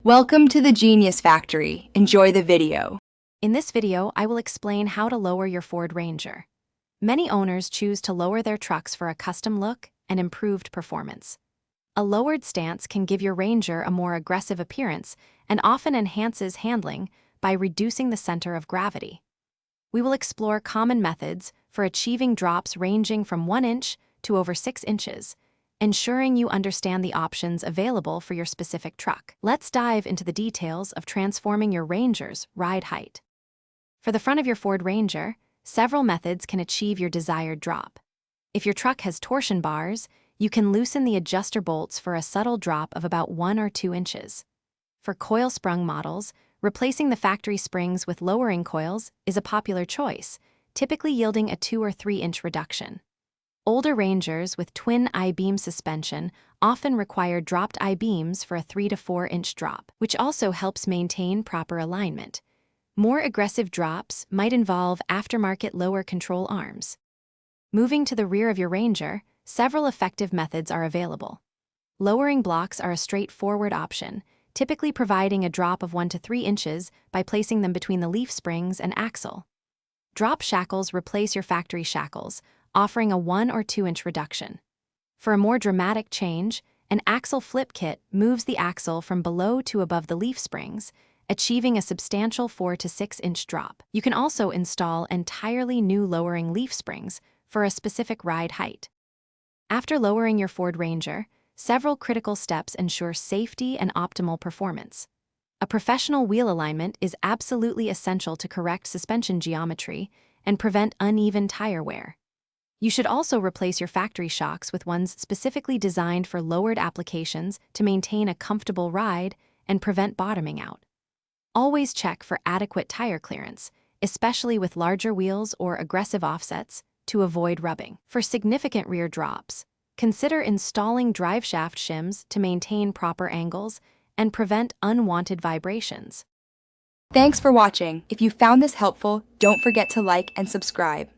Welcome to the Genius Factory. Enjoy the video. In this video, I will explain how to lower your Ford Ranger. Many owners choose to lower their trucks for a custom look and improved performance. A lowered stance can give your Ranger a more aggressive appearance and often enhances handling by reducing the center of gravity. We will explore common methods for achieving drops ranging from 1 inch to over 6 inches, ensuring you understand the options available for your specific truck. Let's dive into the details of transforming your Ranger's ride height. For the front of your Ford Ranger, several methods can achieve your desired drop. If your truck has torsion bars, you can loosen the adjuster bolts for a subtle drop of about 1 or 2 inches. For coil-sprung models, replacing the factory springs with lowering coils is a popular choice, typically yielding a 2 or 3 inch reduction. Older Rangers with twin I-beam suspension often require dropped I-beams for a 3 to 4 inch drop, which also helps maintain proper alignment. More aggressive drops might involve aftermarket lower control arms. Moving to the rear of your Ranger, several effective methods are available. Lowering blocks are a straightforward option, typically providing a drop of 1 to 3 inches by placing them between the leaf springs and axle. Drop shackles replace your factory shackles, offering a 1 or 2 inch reduction. For a more dramatic change, an axle flip kit moves the axle from below to above the leaf springs, achieving a substantial 4 to 6 inch drop. You can also install entirely new lowering leaf springs for a specific ride height. After lowering your Ford Ranger, several critical steps ensure safety and optimal performance. A professional wheel alignment is absolutely essential to correct suspension geometry and prevent uneven tire wear. You should also replace your factory shocks with ones specifically designed for lowered applications to maintain a comfortable ride and prevent bottoming out. Always check for adequate tire clearance, especially with larger wheels or aggressive offsets, to avoid rubbing. For significant rear drops, consider installing driveshaft shims to maintain proper angles and prevent unwanted vibrations. Thanks for watching. If you found this helpful, don't forget to like and subscribe.